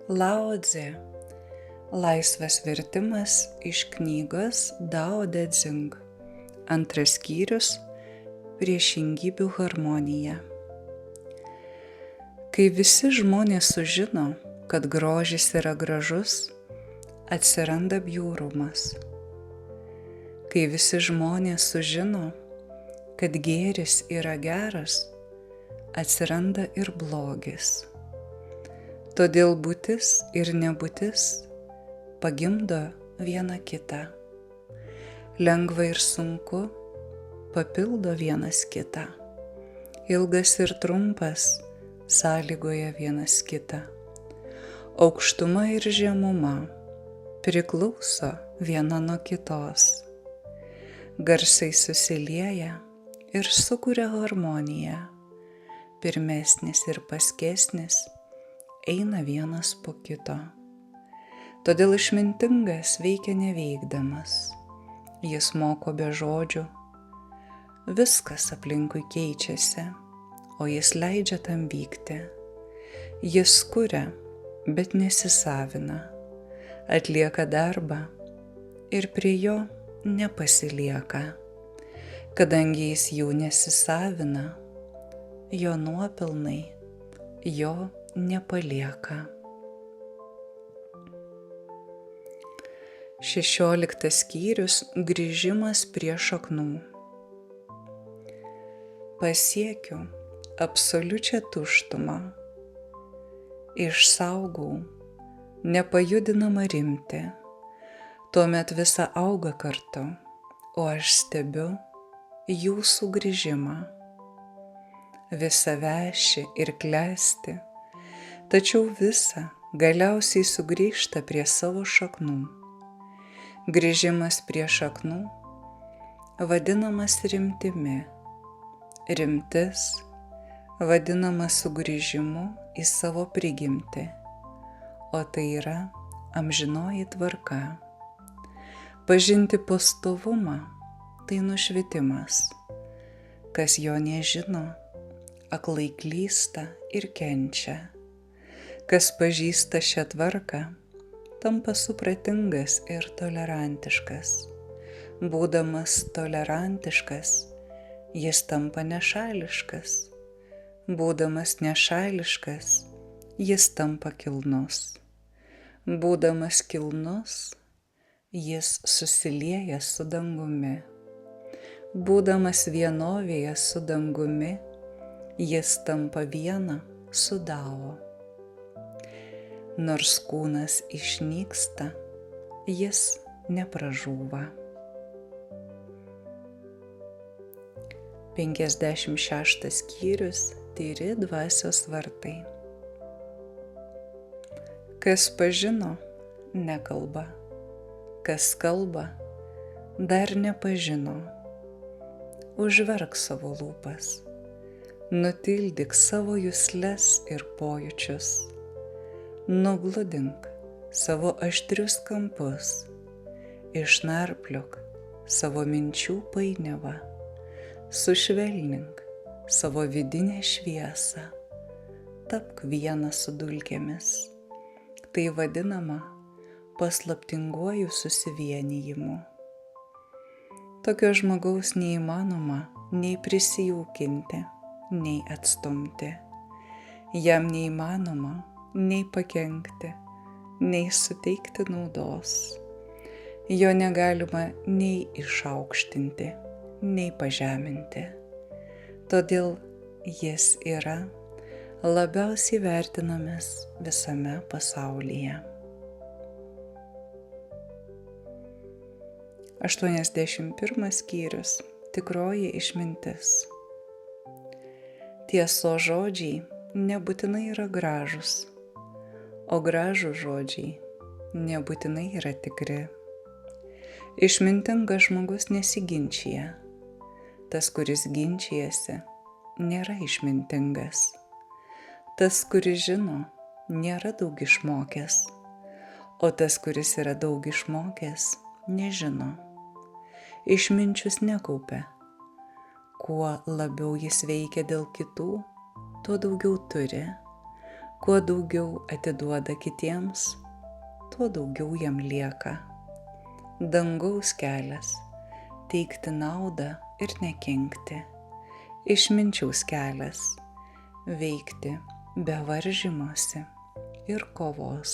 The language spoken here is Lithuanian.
Lao Tse. Laisvas vertimas iš knygos Dao De Jing. Antras skyrius – priešingybių harmonija. Kai visi žmonės sužino, kad grožis yra gražus, atsiranda bjaurumas. Kai visi žmonės sužino, kad gėris yra geras, atsiranda ir blogis. Todėl būtis ir nebūtis pagimdo vieną kitą. Lengva ir sunku papildo vienas kitą. Ilgas ir trumpas sąlygoja vienas kitą. Aukštuma ir žemuma priklauso viena nuo kitos. Garsai susilieja ir sukuria harmoniją. Pirmesnis ir paskesnis eina vienas po kito. Todėl išmintingas veikia neveikdamas. Jis moko be žodžių. Viskas aplinkui keičiasi, o jis leidžia tam vykti. Jis kuria, bet nesisavina. Atlieka darbą ir prie jo nepasilieka. Kadangi jis jau nesisavina, jo nuopelnai jo nepalieka. 16 skyrius – grįžimas prie šaknų. Pasiekiu absoliučią tuštumą. Išsaugau nepajudinamą rimtį. Tuomet visa auga kartu, o aš stebiu jų sugrįžimą. Visa veši ir klesti, tačiau visa galiausiai sugrįžta prie savo šaknų. Grįžimas prie šaknų vadinamas rimtimi. Rimtis vadinama sugrįžimu į savo prigimtį, o tai yra amžinoji tvarka. Pažinti pastovumą tai nušvitimas. Kas jo nežino, aklai klysta ir kenčia. Kas pažįsta šią tvarką, tampa supratingas ir tolerantiškas. Būdamas tolerantiškas, jis tampa nešališkas. Būdamas nešališkas, jis tampa kilnus. Būdamas kilnus, jis susilieja su dangumi. Būdamas vienovėje su dangumi, jis tampa viena su Dao. Nors kūnas išnyksta, jis nepražūva. 56 skyrius – tyri dvasios vartai. Kas pažino, nekalba. Kas kalba, dar nepažino. Užverk savo lūpas. Nutildyk savo jusles ir pojūčius. Nugludink savo aštrius kampus. Išnarpliok savo minčių painiavą. Sušvelnink savo vidinę šviesą. Tapk viena su dulkėmis. Tai vadinama paslaptinguoju susivienijimu. Tokio žmogaus neįmanoma nei prisijaukinti, nei atstumti. Jam neįmanoma nei pakenkti, nei suteikti naudos. Jo negalima nei išaukštinti, nei pažeminti. Todėl jis yra labiausiai vertinamas visame pasaulyje. 81 skyrius – tikroji išmintis. Tiesos žodžiai nebūtinai yra gražūs, o gražūs žodžiai nebūtinai yra tikri. Išmintingas žmogus nesiginčija. Tas, kuris ginčijasi, nėra išmintingas. Tas, kuris žino, nėra daug išmokęs, o tas, kuris yra daug išmokęs, nežino. Išminčius nekaupia. Kuo labiau jis veikia dėl kitų, tuo daugiau turi. Kuo daugiau atiduoda kitiems, tuo daugiau jam lieka. Dangaus kelias – teikti naudą ir nekenkti. Išminčiaus kelias – veikti be varžymosi ir kovos.